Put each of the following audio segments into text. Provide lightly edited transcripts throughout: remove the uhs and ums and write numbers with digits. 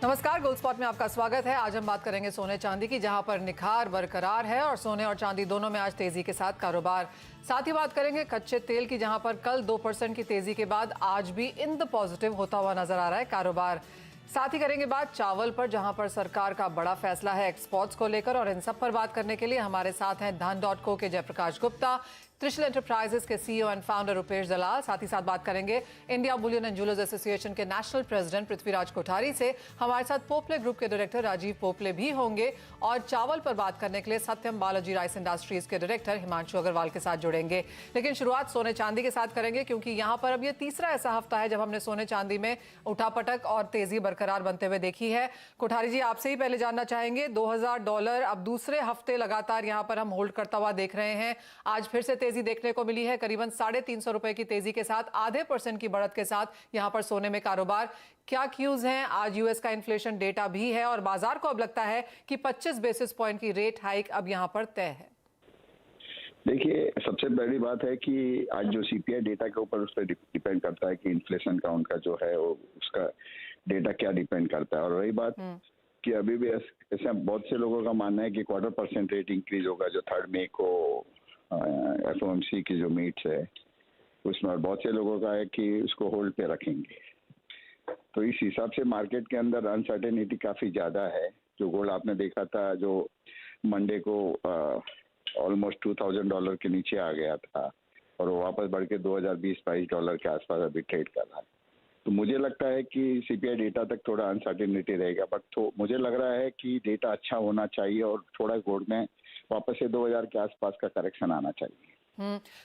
नमस्कार, gold spot में आपका स्वागत है। आज हम बात करेंगे सोने चांदी की, जहां पर निखार बरकरार है और सोने और चांदी दोनों में आज तेजी के साथ कारोबार। साथ ही बात करेंगे कच्चे तेल की, जहां पर कल 2% की तेजी के बाद आज भी इन द पॉजिटिव होता हुआ नजर आ रहा है कारोबार। साथ ही करेंगे बात चावल पर, जहां पर सरकार का बड़ा फैसला है एक्सपोर्ट्स को लेकर। और इन सब पर बात करने के लिए हमारे साथ हैं धन.co के जयप्रकाश गुप्ता, त्रिशल एंटरप्राइजेस के सीईओ एंड फाउंडर रुपेश दलाल। साथ ही साथ बात करेंगे India Boolean and jewellers association के नेशनल प्रेसिडेंट पृथ्वीराज कोठारी से। हमारे साथ पोपले ग्रुप के डायरेक्टर राजीव पोपले भी होंगे। और चावल पर बात करने के लिए सत्यम बालाजी राइस इंडस्ट्रीज के डायरेक्टर हिमांशु अग्रवाल के साथ जुड़ेंगे। लेकिन शुरुआत सोने चांदी के साथ करेंगे, क्योंकि यहाँ पर अब ये तीसरा ऐसा हफ्ता है जब हमने सोने चांदी में उठापटक और तेजी बरकरार बनते हुए देखी है। कोठारी जी, आपसे ही पहले जानना चाहेंगे, $2000 अब दूसरे हफ्ते लगातार यहाँ पर हम होल्ड करता हुआ देख रहे हैं। आज फिर से तेजी देखने को मिली है, करीबन 350 रुपए की तेजी के साथ, आधे % की बढ़त के साथ यहां पर सोने में कारोबार। क्या क्यूज हैं? आज यूएस का इन्फ्लेशन डेटा भी है और बाजार को अब लगता है कि 25 बेसिस पॉइंट की रेट हाइक अब यहां पर तय है। देखिए, सबसे बड़ी बात है कि आज जो सीपीआई डेटा के ऊपर उस पर डिपेंड करता है कि इन्फ्लेशन का उनका जो है वो उसका डेटा क्या डिपेंड करता है। और रही बात कि अभी भी ऐसा बहुत से लोगों का मानना है कि 0.25% रेट इंक्रीज होगा जो 3 मई को एफओएमसी की जो मीट्स है उसमें, और बहुत से लोगों का है कि उसको होल्ड पे रखेंगे। तो इस हिसाब से मार्केट के अंदर अनसर्टेनिटी काफ़ी ज़्यादा है। जो गोल्ड आपने देखा था जो मंडे को ऑलमोस्ट $2000 के नीचे आ गया था और वो वापस बढ़ के $2020-22 के आसपास अभी ट्रेड कर रहा है। तो मुझे लगता है कि सीपीआई डेटा तक थोड़ा अनसर्टेनिटी रहेगा, बट तो मुझे लग रहा है कि डेटा अच्छा होना चाहिए और थोड़ा गोल्ड में वापस से 2000 के आसपास का करेक्शन आना चाहिए।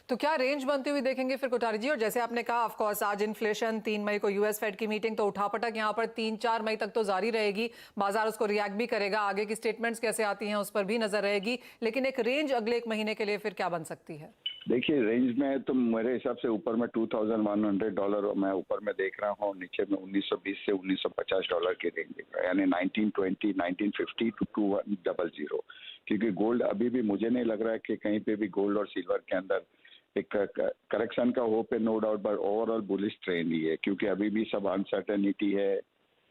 तो क्या रेंज बनती हुई देखेंगे फिर कोठारी जी? और जैसे आपने कहा, ऑफ कोर्स आज इन्फ्लेशन, 3 मई को यूएस फेड की मीटिंग, तो उठापटक यहाँ पर 3-4 मई तक तो जारी रहेगी। बाजार उसको रिएक्ट भी करेगा, आगे की स्टेटमेंट्स कैसे आती हैं उस पर भी नजर रहेगी। लेकिन एक रेंज अगले एक महीने के लिए फिर क्या बन सकती है? देखिए, रेंज में तो मेरे हिसाब से ऊपर में $2100 मैं ऊपर में देख रहा हूँ, नीचे में 1920 से $1950 की रेंज देख रहा है, यानी 1920, 1950 टू 2100। क्योंकि गोल्ड अभी भी मुझे नहीं लग रहा है कि कहीं पे भी गोल्ड और सिल्वर के अंदर एक करेक्शन का होप है, no doubt, but overall bullish trend ही है। क्योंकि अभी भी सब अनसर्टेनिटी है।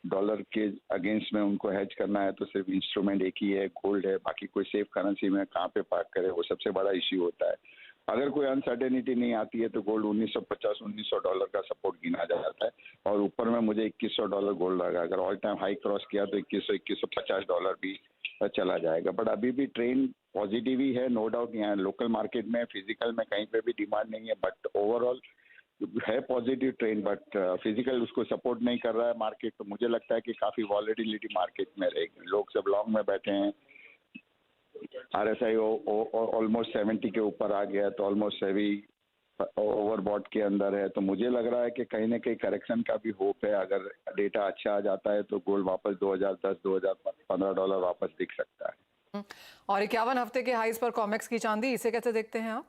डॉलर के अगेंस्ट में उनको हेज करना है तो सिर्फ इंस्ट्रूमेंट एक ही है, गोल्ड है। बाकी कोई सेफ करेंसी में कहाँ पे पार्क करे, वो सबसे बड़ा इश्यू होता है। अगर कोई अनसर्टेनिटी नहीं आती है तो गोल्ड $1950-1900 का सपोर्ट गिना जाता है और ऊपर में मुझे $2100 गोल्ड लगा। अगर ऑल टाइम हाई क्रॉस किया तो $2150 भी चला जाएगा। बट अभी भी ट्रेंड पॉजिटिव ही है, नो डाउट। यहाँ लोकल मार्केट में, फिजिकल में कहीं पे भी डिमांड नहीं है, बट ओवरऑल है पॉजिटिव ट्रेंड। बट फिजिकल उसको सपोर्ट नहीं कर रहा है मार्केट। तो मुझे लगता है कि काफी वॉलेटिलिटी मार्केट में रहेगी। लोग सब लॉन्ग में बैठे हैं। आरएसआई ऑलमोस्ट 70 के ऊपर आ गया, तो ऑलमोस्ट सभी ओवरबॉट के अंदर है। तो मुझे लग रहा है कि कहीं ना कहीं करेक्शन का भी होप है। अगर डेटा अच्छा आ जाता है तो गोल्ड वापस $2010-2015 वापस दिख सकता है। और 51 हफ्ते के हाईज पर कॉमेक्स की चांदी, इसे कैसे देखते हैं आप?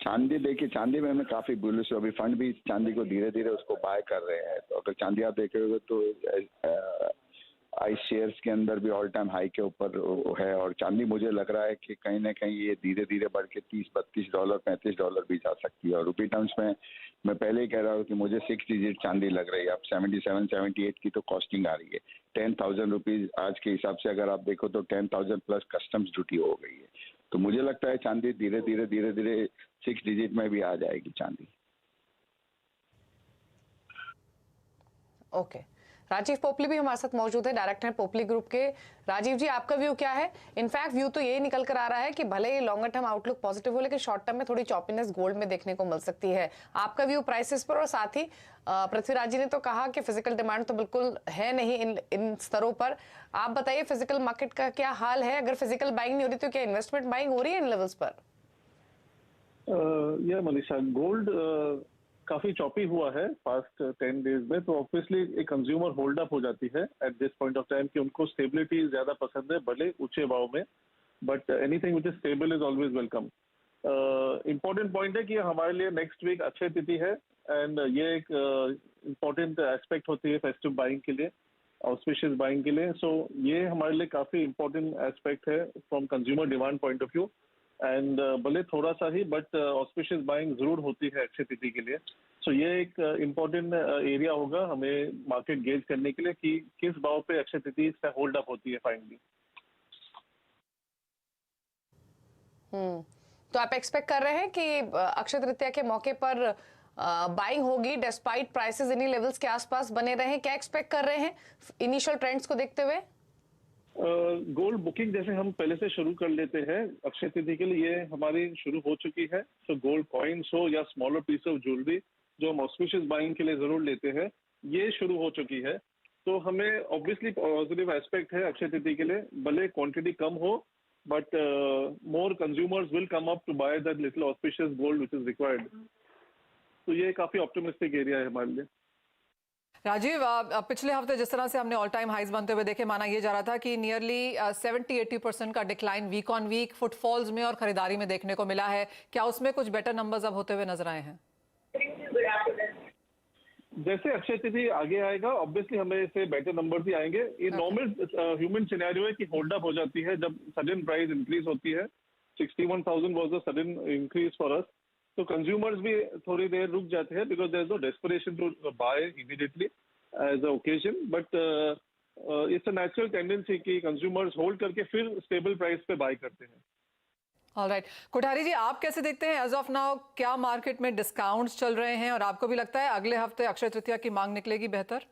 चांदी, देखिए, चांदी में मैं काफी बुलिश हूं। अभी फंड भी चांदी को धीरे धीरे उसको बाय कर रहे हैं। तो अगर चांदी आप देखेंगे तो आई शेयर्स के अंदर भी ऑल टाइम हाई के ऊपर है। और चांदी मुझे लग रहा है कि कहीं ना कहीं ये धीरे धीरे बढ़ के $30-32, $35 भी जा सकती है। और रुपी टर्म्स में मैं पहले ही कह रहा हूँ कि मुझे 6 डिजिट चांदी लग रही है। अब 77-78 की तो कॉस्टिंग आ रही है। 10,000 रुपीज आज के हिसाब से अगर आप देखो तो 10,000 प्लस कस्टम्स ड्यूटी हो गई है। तो मुझे लगता है चांदी धीरे धीरे 6 डिजिट में भी आ जाएगी चांदी। ओके, राजीव पोपली भी हमारे साथ मौजूद है, डायरेक्टर पोपली ग्रुप के। राजीव जी, आपका व्यू क्या है? इनफैक्ट व्यू तो ये निकल कर आ रहा है कि भले ही लॉन्गर टर्म आउटलुक पॉजिटिव हो, लेकिन शॉर्ट टर्म में थोड़ी चॉपीनेस गोल्ड में देखने को मिल सकती है। आपका व्यू प्राइसेस पर? और साथ ही पृथ्वीराज जी ने तो कहा कि फिजिकल डिमांड तो बिल्कुल है नहीं इन स्तरों पर। आप बताइए, फिजिकल मार्केट का क्या हाल है? अगर फिजिकल बाइंग नहीं हो रही तो क्या इन्वेस्टमेंट बाइंग हो रही है इन लेवल्स पर? या मनीषा, गोल्ड काफी चॉपी हुआ है पास्ट 10 डेज में। तो ऑब्वियसली एक कंज्यूमर होल्ड अप हो जाती है at this point of time कि उनको स्टेबिलिटी ज्यादा पसंद है, भले ऊंचे भाव में। But anything which is stable is always welcome. Important point है कि हमारे लिए नेक्स्ट वीक अच्छी तिथि है एंड ये एक इम्पोर्टेंट एस्पेक्ट होती है फेस्टिव बाइंग के लिए, ऑस्पिशियस बाइंग के लिए। सो ये हमारे लिए काफी इम्पोर्टेंट एस्पेक्ट है from consumer demand point of view. And भले थोड़ा सा ही बट ऑस्पिशियस बाइंग जरूर होती है अक्षय तृतीया के लिए। सो ये एक इम्पोर्टेंट एरिया होगा हमें मार्केट गेज करने के लिए कि किस भाव पे अक्षय तृतीया होल्ड अप होती है फाइनली। तो आप एक्सपेक्ट कर रहे हैं कि अक्षय तृतीया के मौके पर बाइंग होगी डिस्पाइट प्राइसेस इन्हीं लेवल्स के आसपास बने रहे? क्या एक्सपेक्ट कर रहे हैं इनिशियल ट्रेंड्स को देखते हुए? गोल्ड बुकिंग जैसे हम पहले से शुरू कर लेते हैं अक्षय तृतीया के लिए, ये हमारी शुरू हो चुकी है। सो गोल्ड कॉइन्स हो या स्मॉलर पीस ऑफ ज्वेलरी जो हम ऑस्पिशियस बाइंग के लिए जरूर लेते हैं, ये शुरू हो चुकी है। तो हमें ऑब्वियसली पॉजिटिव एस्पेक्ट है अक्षय तृतीया के लिए, भले क्वांटिटी कम हो but more consumers will come up to buy that little auspicious gold which is required. तो ये काफी ऑप्टिमिस्टिक एरिया है हमारे लिए। राजीव, पिछले हफ्ते जिस तरह से हमने ऑल टाइम हाइज बनते हुए देखे, माना ये जा रहा था कि नियरली 70-80% का decline week on week footfalls में और खरीदारी में देखने को मिला है। क्या उसमें कुछ बेटर नंबर्स अब होते हुए नजर आए हैं? जैसे अक्षय तृतीया आगे आएगा ऑब्वियसली हमें इससे बेटर नंबर्स ही आएंगे। ये नॉर्मल ह्यूमन सिनेरियो है कि होल्ड अप हो जाती है जब सडन प्राइस इंक्रीज होती है। 61,000 was a sudden increase for us. तो कंज्यूमर्स भी थोड़ी देर रुक जाते हैं because there is no desperation to buy immediately as a occasion, but it's a natural tendency कि कंज्यूमर्स होल्ड करके फिर स्टेबल प्राइस पे बाय करते हैं। ऑलराइट, कोठारी जी, आप कैसे देखते हैं एज ऑफ नाउ? क्या मार्केट में डिस्काउंट्स चल रहे हैं और आपको भी लगता है अगले हफ्ते अक्षय तृतीया की मांग निकलेगी बेहतर?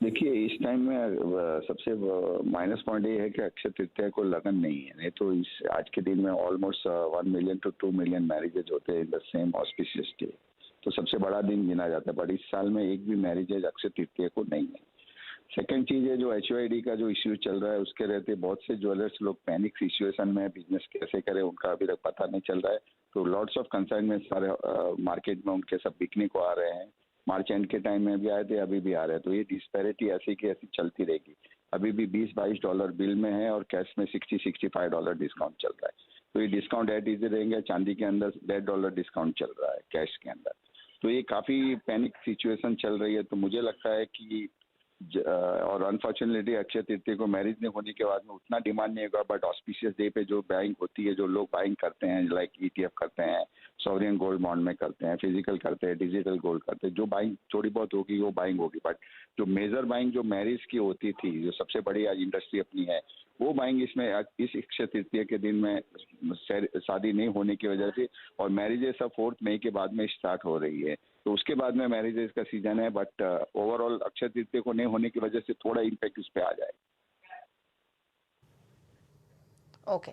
देखिए, इस टाइम में सबसे माइनस पॉइंट ये है कि अक्षय तृतीया को लगन नहीं है। नहीं तो इस आज के दिन में almost 1 million to 2 million marriages होते हैं in the same auspicious day. तो सबसे बड़ा दिन गिना जाता है, बट इस साल में एक भी मैरिजेज अक्षय तृतीया को नहीं है। सेकंड चीज है जो HYD का जो इश्यू चल रहा है, उसके रहते बहुत से ज्वेलर्स लोग पैनिक सिचुएशन में बिजनेस कैसे करें उनका अभी तक पता नहीं चल रहा है। तो लॉट्स ऑफ कंसाइनमेंट सारे मार्केट में उनके सब बिकने को आ रहे हैं। मार्च एंड के टाइम में भी आए थे, अभी भी आ रहे हैं। तो ये डिस्पैरिटी ऐसी की ऐसी चलती रहेगी। अभी भी $20-22 बिल में है और कैश में $60-65 डिस्काउंट चल रहा है। तो ये डिस्काउंट एट इजी रहेंगे। चांदी के अंदर $100 डिस्काउंट चल रहा है कैश के अंदर। तो ये काफी पैनिक सिचुएशन चल रही है। तो मुझे लगता है कि और अनफॉर्चुनेटली अक्षय तृतीया को मैरिज नहीं होने के बाद में उतना डिमांड नहीं होगा, बट ऑस्पिशियस डे पे जो बाइंग होती है, जो लोग बाइंग करते हैं लाइक ETF करते हैं, सॉवरेन गोल्ड बॉन्ड में करते हैं, फिजिकल करते हैं, डिजिटल गोल्ड करते हैं, जो बाइंग थोड़ी बहुत होगी वो बाइंग होगी। बट जो मेजर बाइंग जो मैरिज की होती थी, जो सबसे बड़ी आज इंडस्ट्री अपनी है, वो बाइंग इसमें इस अक्षय तृतीया के दिन में शादी नहीं होने की वजह से, और मैरिजेस सब 4 मई के बाद में स्टार्ट हो रही है। तो उसके बाद में मैरिजेस का सीजन है, बट ओवरऑल अक्षय तृतीया को नहीं होने की वजह से थोड़ा इम्पैक्ट उस पर आ जाए। ओके,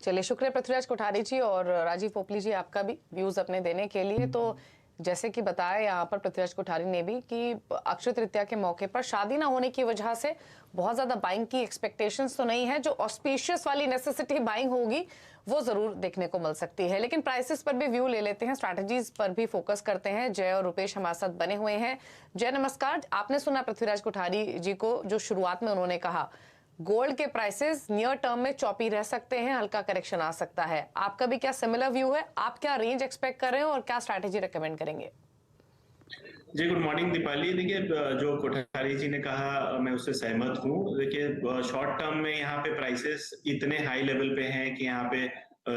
चलिए, शुक्रिया पृथ्वीराज कोठारी जी और राजीव पोपली जी आपका भी व्यूज अपने देने के लिए। तो जैसे कि बताया यहाँ पर पृथ्वीराज कोठारी ने भी कि अक्षय तृतीया के मौके पर शादी ना होने की वजह से बहुत ज्यादा बाइंग की एक्सपेक्टेशंस तो नहीं है। जो ऑस्पिशियस वाली नेसेसिटी बाइंग होगी वो जरूर देखने को मिल सकती है। लेकिन प्राइसेस पर भी व्यू ले लेते हैं, स्ट्रैटेजीज पर भी फोकस करते हैं। जय और रुपेश हमारे साथ बने हुए हैं। जय, नमस्कार। आपने सुना पृथ्वीराज कोठारी जी को, जो शुरुआत में उन्होंने कहा गोल्ड के प्राइसेस नियर टर्म में चॉपी रह सकते हैं, हल्का करेक्शन आ सकता है। आपका भी क्या सिमिलर व्यू है? आप क्या रेंज एक्सपेक्ट कर रहे हैं और क्या स्ट्रैटेजी रेकमेंड करेंगे? जी, गुड मॉर्निंग दीपाली। देखिए, जो कोठारी जी ने कहा मैं उससे सहमत हूँ। देखिए, शॉर्ट टर्म में यहाँ पे प्राइसेस इतने हाई लेवल पे हैं कि यहाँ पे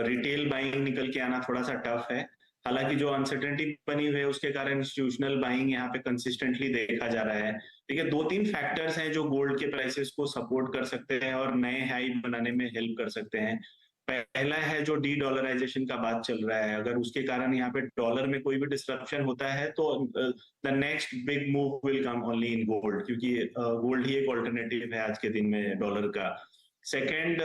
रिटेल बाइंग निकल के आना थोड़ा सा टफ है। हालांकि जो अनसर्टेनिटी बनी हुई है उसके कारण इंस्टीट्यूशनल बाइंग यहाँ पे कंसिस्टेंटली देखा जा रहा है। देखिए, 2-3 फैक्टर्स हैं जो गोल्ड के प्राइसेस को सपोर्ट कर सकते हैं और नए हाई बनाने में हेल्प कर सकते हैं। पहला है जो डी डॉलराइजेशन का बात चल रहा है। अगर उसके कारण यहाँ पे डॉलर में कोई भी डिस्ट्रप्शन होता है तो the next big move will come only in gold, क्योंकि गोल्ड ही एक ऑल्टरनेटिव है आज के दिन में डॉलर का। सेकेंड,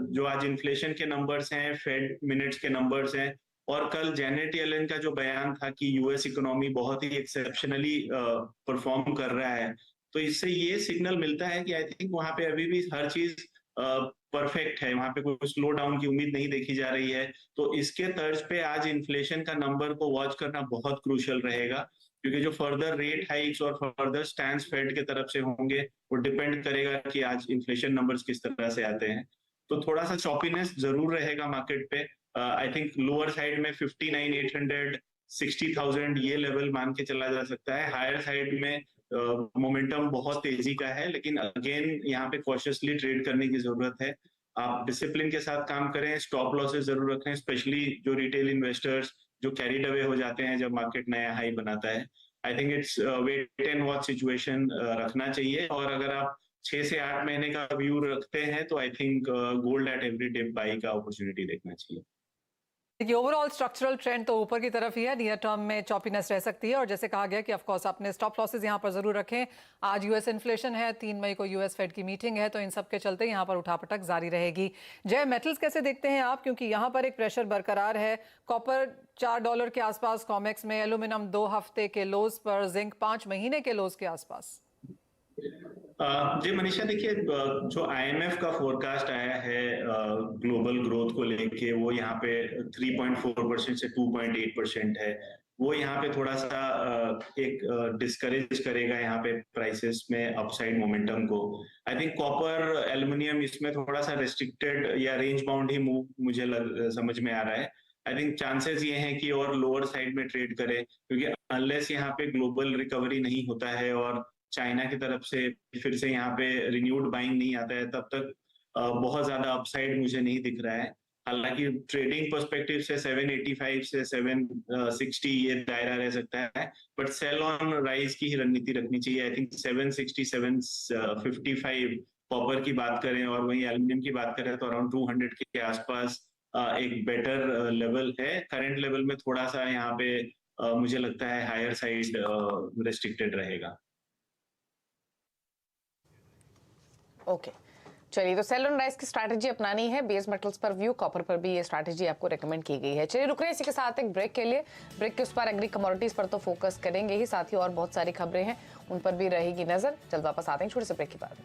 जो आज इन्फ्लेशन के नंबर्स हैं, फेड मिनट्स के नंबर्स हैं, और कल जेनेट येलेन का जो बयान था कि यूएस इकोनॉमी बहुत ही एक्सेप्शनली परफॉर्म कर रहा है, तो इससे ये सिग्नल मिलता है कि आई थिंक वहां पे अभी भी हर चीज परफेक्ट है, वहां पे कोई स्लो डाउन की उम्मीद नहीं देखी जा रही है। तो इसके तर्ज पे आज इन्फ्लेशन का नंबर को वॉच करना बहुत क्रूशियल रहेगा, क्योंकि जो फर्दर रेट हाइक्स और फर्दर स्टैंड फेड के तरफ से होंगे वो डिपेंड करेगा कि आज इन्फ्लेशन नंबर्स किस तरह से आते हैं। तो थोड़ा सा शॉपीनेस जरूर रहेगा मार्केट पे। आई थिंक लोअर साइड में 59,800, 60,000 ये लेवल मान के चला जा सकता है। हायर साइड में मोमेंटम बहुत तेजी का है, लेकिन अगेन यहाँ पे कॉशियसली ट्रेड करने की जरूरत है। आप डिसिप्लिन के साथ काम करें, स्टॉप लॉसेस जरूर रखें, स्पेशली जो रिटेल इन्वेस्टर्स जो कैरिड अवे हो जाते हैं जब मार्केट नया हाई बनाता है। I think its weight and watch situation रखना चाहिए, और अगर आप 6 से 8 महीने का व्यू रखते हैं तो I think gold at every dip buy का अपॉर्चुनिटी देखना चाहिए। देखिए, ओवरऑल स्ट्रक्चरल ट्रेंड तो ऊपर की तरफ ही है, नियर टर्म में चॉपीनेस रह सकती है, और जैसे कहा गया कि ऑफ कोर्स आपने स्टॉप लॉसेस यहाँ पर जरूर रखें। आज यूएस इन्फ्लेशन है, 3 मई को यूएस फेड की मीटिंग है, तो इन सब के चलते यहाँ पर उठापटक जारी रहेगी। जय, मेटल्स कैसे देखते हैं आप, क्योंकि यहाँ पर एक प्रेशर बरकरार है। कॉपर $4 के आसपास कॉमेक्स में, एल्यूमिनियम 2 हफ्ते के लोज पर, जिंक 5 महीने के लोज के आसपास। जी मनीषा, देखिए जो आईएमएफ का फोरकास्ट आया है ग्लोबल ग्रोथ को लेके, वो यहाँ पे 3.4% से 2.8% है। वो यहाँ पे थोड़ा सा एक डिस्करेज करेगा यहाँ पे प्राइसेस में अपसाइड मोमेंटम को। आई थिंक कॉपर, एल्युमिनियम इसमें थोड़ा सा रेस्ट्रिक्टेड या रेंज बाउंड ही मूव मुझे समझ में आ रहा है। आई थिंक चांसेस ये हैं कि और लोअर साइड में ट्रेड करे, क्योंकि अनलेस यहाँ पे ग्लोबल रिकवरी नहीं होता है और चाइना की तरफ से फिर से यहाँ पे रिन्यूड बाइंग नहीं आता है, तब तक बहुत ज्यादा अपसाइड मुझे नहीं दिख रहा है। हालांकि ट्रेडिंग पर्सपेक्टिव से 785 से 760 ये दायरा रह सकता है, बट सेल ऑन राइज की ही रणनीति रखनी चाहिए। आई थिंक 760 755 कॉपर की बात करें और वहीं एल्यूमिनियम की बात करें तो अराउंड 200 के आसपास एक बेटर लेवल है। करंट लेवल में थोड़ा सा यहाँ पे मुझे लगता है हायर साइड रेस्ट्रिक्टेड रहेगा। ओके, चलिए, तो सेल ऑन राइज की स्ट्रैटेजी अपनानी है। बेस मेटल्स पर व्यू, कॉपर पर भी ये स्ट्रैटेजी आपको रेकमेंड की गई है। चलिए, रुक रहे हैं इसी के साथ एक ब्रेक के लिए। ब्रेक के उस पर एग्री कमोडिटीज पर तो फोकस करेंगे ही, साथ ही और बहुत सारी खबरें हैं उन पर भी रहेगी नजर। जल्द वापस आते हैं छोटे से ब्रेक के बाद।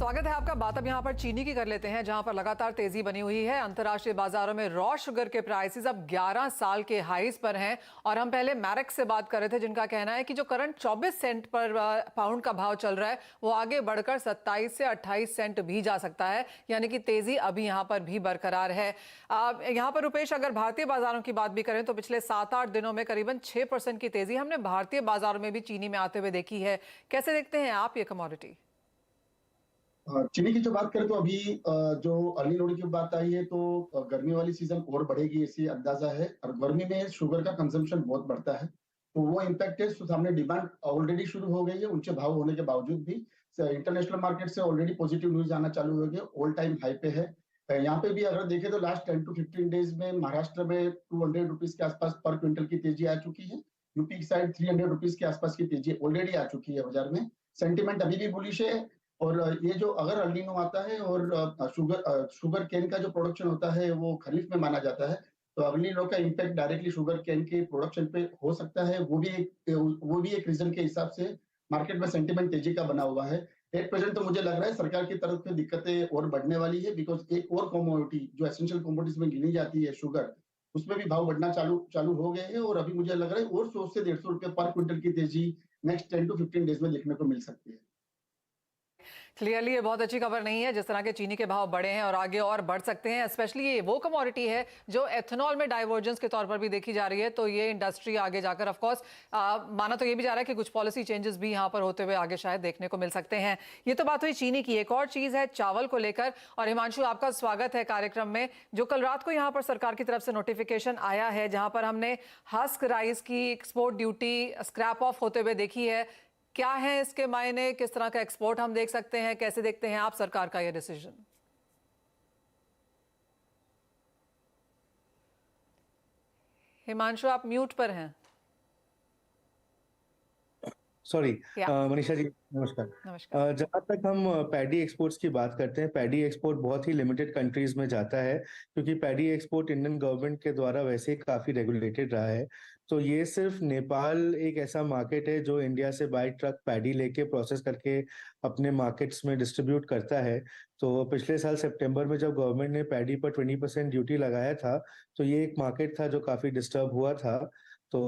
स्वागत है आपका। बात अब यहाँ पर चीनी की कर लेते हैं, जहां पर लगातार तेजी बनी हुई है। अंतर्राष्ट्रीय बाजारों में रॉ शुगर के प्राइसेस अब 11 साल के हाईज पर हैं, और हम पहले मैरिक्स से बात कर रहे थे, जिनका कहना है कि जो करंट 24 सेंट पर पाउंड का भाव चल रहा है वो आगे बढ़कर 27 से 28 सेंट भी जा सकता है, यानी कि तेजी अभी यहाँ पर भी बरकरार है। यहाँ पर रुपेश, अगर भारतीय बाजारों की बात भी करें तो पिछले 7-8 दिनों में करीबन 6% की तेजी हमने भारतीय बाजारों में भी चीनी में आते हुए देखी है। कैसे देखते हैं आप ये कमोडिटी? चीनी की जो बात करें तो अभी जो अर्ली लोडिंग की बात आई है तो गर्मी वाली सीजन और बढ़ेगी ऐसी अंदाजा है, और गर्मी में शुगर का कंजम्पशन बहुत बढ़ता है, तो वो इम्पैक्ट है। सामने डिमांड ऑलरेडी शुरू हो गई है ऊंचे भाव होने के बावजूद भी। इंटरनेशनल मार्केट से ऑलरेडी पॉजिटिव न्यूज आना चालू हो गया, ऑल टाइम हाई पे है। यहाँ पे भी अगर देखें तो लास्ट 10 to 15 डेज में महाराष्ट्र में 200 रुपीज के आसपास पर क्विंटल की तेजी आ चुकी है। यूपी की साइड 300 रुपीज के आसपास की तेजी ऑलरेडी आ चुकी है बाजार में। सेंटिमेंट अभी भी बुलिश है, और ये जो अगर अल्नीनो आता है और शुगर केन का जो प्रोडक्शन होता है वो खरीफ में माना जाता है, तो अल्नीनो का इम्पैक्ट डायरेक्टली शुगर केन के प्रोडक्शन पे हो सकता है। वो भी एक रीजन के हिसाब से मार्केट में सेंटिमेंट तेजी का बना हुआ है। एट प्रेजेंट तो मुझे लग रहा है सरकार की तरफ से दिक्कतें और बढ़ने वाली है, बिकॉज एक और कमोडिटी जो एसेंशियल कमोडिटीज में गिनी जाती है शुगर, उसमें भी भाव बढ़ना चालू हो गए हैं, और अभी मुझे लग रहा है और 100 से 150 रुपए पर क्विंटल की तेजी नेक्स्ट 10 to 15 डेज में देखने को मिल सकती है। क्लियरली ये बहुत अच्छी खबर नहीं है जिस तरह के चीनी के भाव बढ़े हैं और आगे और बढ़ सकते हैं। स्पेशली ये वो कमोडिटी है जो एथेनॉल में डाइवर्जेंस के तौर पर भी देखी जा रही है, तो ये इंडस्ट्री आगे जाकर ऑफ कोर्स माना तो ये भी जा रहा है कि कुछ पॉलिसी चेंजेस भी यहाँ पर होते हुए आगे शायद देखने को मिल सकते हैं। ये तो बात हुई चीनी की। एक और चीज है चावल को लेकर, और हिमांशु आपका स्वागत है कार्यक्रम में। जो कल रात को यहाँ पर सरकार की तरफ से नोटिफिकेशन आया है, जहां पर हमने हस्क राइस की एक्सपोर्ट ड्यूटी स्क्रैप ऑफ होते हुए देखी है, क्या है इसके मायने, किस तरह का एक्सपोर्ट हम देख सकते हैं, कैसे देखते हैं आप सरकार का यह डिसीजन? हिमांशु, आप म्यूट पर हैं। सॉरी मनीषा जी, नमस्कार। जहाँ तक हम पैडी एक्सपोर्ट्स की बात करते हैं, पैडी एक्सपोर्ट बहुत ही लिमिटेड कंट्रीज में जाता है, क्योंकि पैडी एक्सपोर्ट इंडियन गवर्नमेंट के द्वारा वैसे ही काफी रेगुलेटेड रहा है। तो ये सिर्फ नेपाल एक ऐसा मार्केट है जो इंडिया से बाय ट्रक पैडी लेके प्रोसेस करके अपने मार्केट्स में डिस्ट्रीब्यूट करता है। तो पिछले साल सितंबर में जब गवर्नमेंट ने पैडी पर 20% ड्यूटी लगाया था, तो ये एक मार्केट था जो काफी डिस्टर्ब हुआ था, तो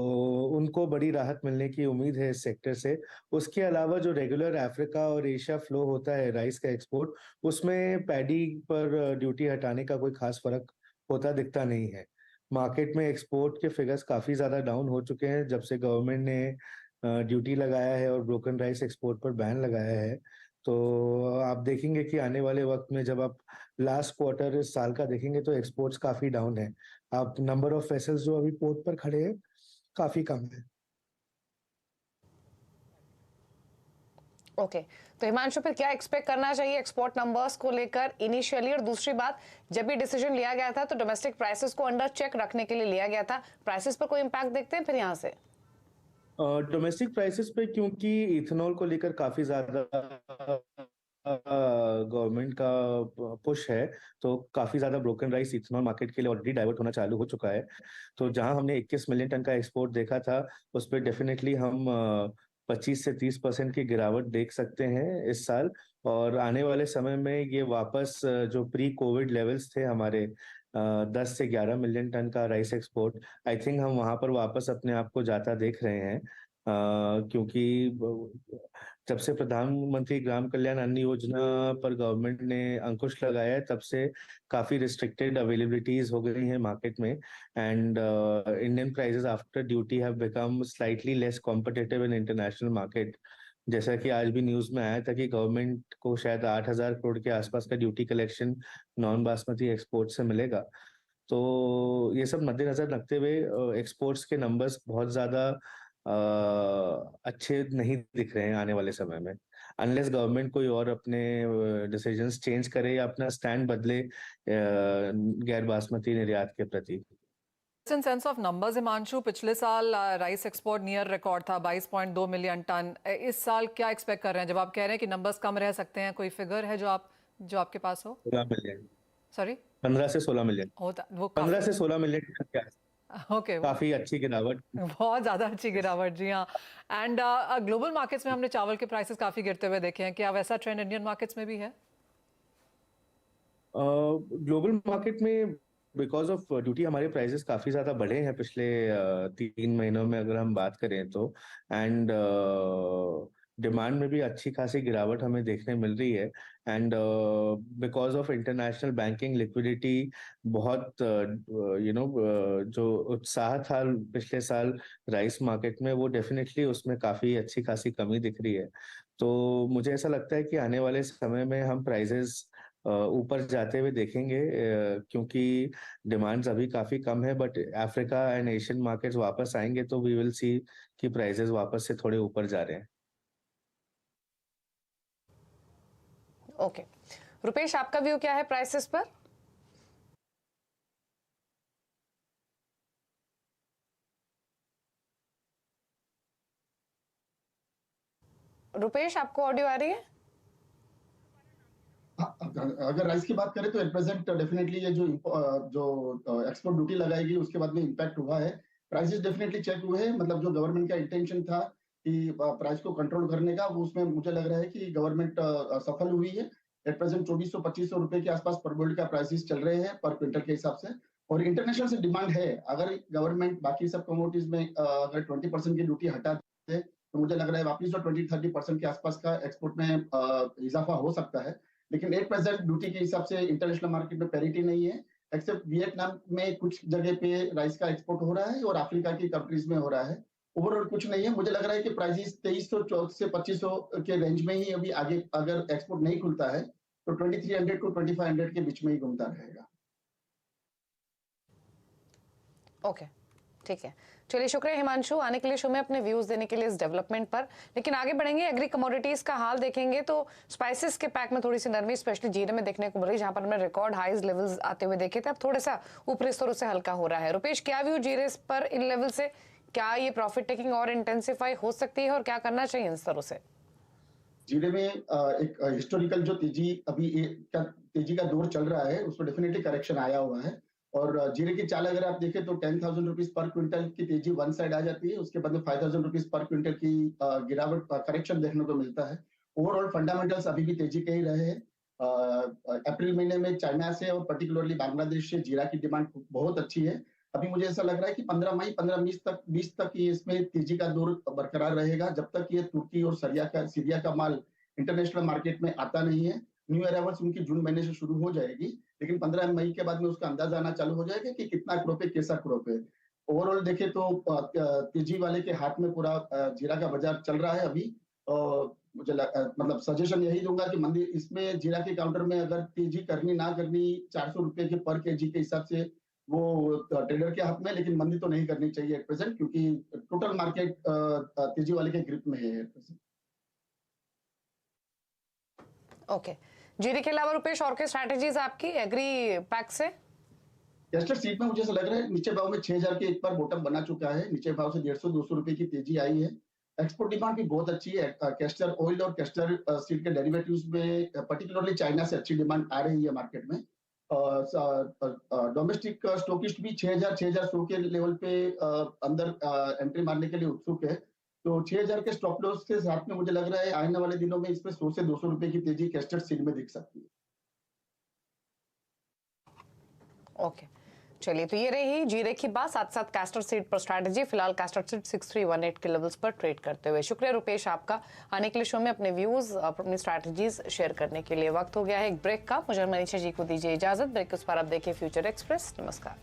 उनको बड़ी राहत मिलने की उम्मीद है इस सेक्टर से। उसके अलावा जो रेगुलर अफ्रीका और एशिया फ्लो होता है राइस का एक्सपोर्ट, उसमें पैडी पर ड्यूटी हटाने का कोई खास फर्क होता दिखता नहीं है। मार्केट में एक्सपोर्ट के फिगर्स काफी ज्यादा डाउन हो चुके हैं जब से गवर्नमेंट ने ड्यूटी लगाया है और ब्रोकन राइस एक्सपोर्ट पर बैन लगाया है। तो आप देखेंगे कि आने वाले वक्त में जब आप लास्ट क्वार्टर इस साल का देखेंगे तो एक्सपोर्ट्स काफी डाउन है। आप नंबर ऑफ वेसल्स जो अभी पोर्ट पर खड़े हैं काफी कम है। ओके तो हिमांशु फिर क्या एक्सपेक्ट करना चाहिए एक्सपोर्ट नंबर्स को लेकर इनिशियली? और दूसरी बात, जब भी डिसीजन लिया गया था तो डोमेस्टिक प्राइसेस को अंडर चेक रखने के लिए लिया गया था, प्राइसेस पर कोई इम्पैक्ट देखते हैं फिर यहाँ से? डोमेस्टिक प्राइसेस पे क्योंकि इथेनॉल को लेकर काफी ज्यादा गवर्नमेंट का पुश है, तो काफी ज्यादा ब्रोकन राइस इथेनॉल मार्केट के लिए ऑलरेडी डाइवर्ट होना चालू हो चुका है। तो जहां हमने 21 मिलियन टन का एक्सपोर्ट देखा था, उस पर डेफिनेटली हम 25 से 30% की गिरावट देख सकते हैं इस साल। और आने वाले समय में ये वापस जो प्री कोविड लेवल्स थे हमारे 10 से 11 मिलियन टन का राइस एक्सपोर्ट, आई थिंक हम वहां पर वापस अपने आप को जाता देख रहे हैं। क्योंकि जब से प्रधानमंत्री ग्राम कल्याण अन्न योजना पर गवर्नमेंट ने अंकुश लगाया है, तब से काफी रिस्ट्रिक्टेड अवेलेबिलिटीज हो गई हैं मार्केट में। And Indian prices after duty have become slightly less competitive in international market. जैसा कि आज भी न्यूज में आया था कि गवर्नमेंट को शायद 8,000 करोड़ के आसपास का duty collection non basmati export से मिलेगा। तो ये सब मद्देनजर रखते हुए एक्सपोर्ट्स के नंबर्स बहुत ज्यादा अच्छे नहीं दिख रहे हैं आने वाले समय में, अनलेस गवर्नमेंट कोई और अपने डिसीजंस चेंज करे या अपना स्टैंड बदले गैर बासमती निर्यात के प्रति। In sense of numbers Himanshu, पिछले साल राइस एक्सपोर्ट नियर रिकॉर्ड था 22.2 मिलियन टन। इस साल क्या एक्सपेक्ट कर रहे हैं? जब आप कह रहे हैं कि नंबर्स कम रह सकते हैं, कोई फिगर है जो आपके पास हो? 16 मिलियन। सॉरी, 15 से 16 मिलियन होता वो 15 से 16 मिलियन टन क्या? ओके, काफी अच्छी गिरावट, बहुत ज्यादा अच्छी गिरावट, जी हाँ। एंड ग्लोबल मार्केट्स में हमने चावल के प्राइसेस काफी गिरते हुए देखे हैं, क्या वैसा ट्रेंड इंडियन मार्केट्स में भी है? ग्लोबल मार्केट में बिकॉज ऑफ ड्यूटी हमारे प्राइसेस काफी ज्यादा बढ़े हैं पिछले 3 महीनों में अगर हम बात करें तो। एंड डिमांड में भी अच्छी खासी गिरावट हमें देखने मिल रही है। And because of international banking liquidity बहुत जो उत्साह था पिछले साल राइस मार्केट में, वो डेफिनेटली उसमें काफी अच्छी खासी कमी दिख रही है। तो मुझे ऐसा लगता है कि आने वाले समय में हम प्राइसेस ऊपर जाते हुए देखेंगे, क्योंकि डिमांड्स अभी काफी कम है। But Africa and Asian markets वापस आएंगे तो वी विल सी कि प्राइसेस वापस से थोड़े ऊपर जा रहे हैं। ओके रुपेश, आपका व्यू क्या है प्राइसेस पर? रुपेश, आपको ऑडियो आ रही है? अगर राइस की बात करें तो एट प्रेजेंट डेफिनेटली ये जो एक्सपोर्ट ड्यूटी लगाई गई उसके बाद में इम्पैक्ट हुआ है। प्राइसेस डेफिनेटली चेक हुए हैं, मतलब जो गवर्नमेंट का इंटेंशन था कि प्राइस को कंट्रोल करने का, वो उसमें मुझे लग रहा है कि गवर्नमेंट सफल हुई है। एट प्रेजेंट 2400-2500 रुपए के आसपास पर बोल्ड का प्राइसेस चल रहे हैं पर क्विंटल के हिसाब से। और इंटरनेशनल से डिमांड है, अगर गवर्नमेंट बाकी सब कमोडिटीज में अगर 20% की ड्यूटी हटा दे तो मुझे लग रहा है वापिस जो 20-30% के आसपास का एक्सपोर्ट में इजाफा हो सकता है। लेकिन एट प्रेजेंट ड्यूटी के हिसाब से इंटरनेशनल मार्केट में पैरिटी नहीं है, एक्सेप्ट वियतनाम में कुछ जगह पे राइस का एक्सपोर्ट हो रहा है और अफ्रीका की कंट्रीज में हो रहा है। ओवरऑल कुछ नहीं है। मुझे लग रहा है कि प्राइसेस 2300 से 2500 के रेंज में ही अभी आगे अगर एक्सपोर्ट नहीं खुलता है तो 2300 to 2500 के बीच में ही घूमता रहेगा। ओके ठीक है, चलिए शुक्रिया हिमांशु आने के लिए शो में अपने व्यूज देने के लिए इस डेवलपमेंट पर। लेकिन आगे बढ़ेंगे, एग्री कमोडिटीज का हाल देखेंगे तो स्पाइसेस के पैक में थोड़ी सी नरमी स्पेशली जीरे में देखने को मिल रही, जहां पर हमने रिकॉर्ड हाईज लेवल्स आते हुए देखे थे, अब थोड़ा सा ऊपरी स्तरों से हल्का हो रहा है। रुपेश, क्या व्यू जीरे पर इन लेवल से? क्या ये प्रॉफिट टेकिंग और इंटेंसिफाई हो सकती है और क्या करना चाहिए इन स्तरों से? जीरे में एक हिस्टोरिकल जो तेजी का दौर चल रहा है उसमें डेफिनेटली करेक्शन आया हुआ है। और जीरे की चाल अगर आप देखें तो 10,000 रुपीज पर क्विंटल की तेजी वन साइड आ जाती है, उसके बाद में 5,000 रुपीज पर क्विंटल की गिरावट करेक्शन देखने को मिलता है। ओवरऑल फंडामेंटल्स अभी भी तेजी के ही रहे हैं। अप्रैल महीने में चाइना से और पर्टिकुलरली बांग्लादेश से जीरा की डिमांड बहुत अच्छी है। अभी मुझे ऐसा लग रहा है कि 15 मई 15-20 तक ये इसमें तेजी का दौर बरकरार रहेगा, जब तक ये तुर्की और सीरिया का माल इंटरनेशनल मार्केट में आता नहीं है। न्यू अराइवल्स उनकी जून महीने से शुरू हो जाएगी, लेकिन 15 मई के बाद में उसका अंदाजा आना चालू हो जाएगा कि कितना क्रॉप है, कैसा क्रॉप है। ओवरऑल देखें तो तेजी वाले के हाथ में पूरा जीरा का बाजार चल रहा है अभी। मुझे मतलब सजेशन यही दूंगा कि मंदी इसमें जीरा के काउंटर में अगर तेजी करनी ना करनी 400 रुपए के पर केजी के हिसाब से वो ट्रेडर के हाथ में, लेकिन मंदी तो नहीं करनी चाहिए एट प्रेजेंट, क्योंकि टोटल मार्केट तेजी वाले के ग्रिप में है एट प्रेजेंट। ओके, जीरे के अलावा रुपेश और क्या स्ट्रैटेजीज आपकी एग्री पैक से? कैस्टर सीड में मुझे ऐसा लग रहा है नीचे भाव में 6000 के एक बार बॉटम बना चुका है, नीचे भाव से 150-200 रुपए की तेजी आई है। एक्सपोर्ट डिमांड भी बहुत अच्छी है, कैस्टर ऑयल और कैस्टर सीड के डेरिवेटिव्स में पर्टिकुलरली चाइना से अच्छी डिमांड आ रही है मार्केट में। डोमेस्टिक स्टॉकिस्ट भी 6000-6100 के लेवल पे अंदर एंट्री मारने के लिए उत्सुक है। तो 6000 के स्टॉप लॉस के साथ में मुझे लग रहा है आने वाले दिनों में इसमें 100 से 200 रुपए की तेजी कैस्टर सीड में दिख सकती है। ओके, चलिए, तो ये रही जीरे की बात, साथ साथ कैस्टर सीड पर स्ट्रैटेजी। फिलहाल कैस्टर सीड 6318 के लेवल्स पर ट्रेड करते हुए। शुक्रिया रुपेश आपका आने के लिए शो में अपने व्यूज अपनी स्ट्रैटेजीज शेयर करने के लिए। वक्त हो गया है एक ब्रेक का। मुझे मनीषा जी को दीजिए इजाजत। ब्रेक के उस पर आप देखिए फ्यूचर एक्सप्रेस। नमस्कार।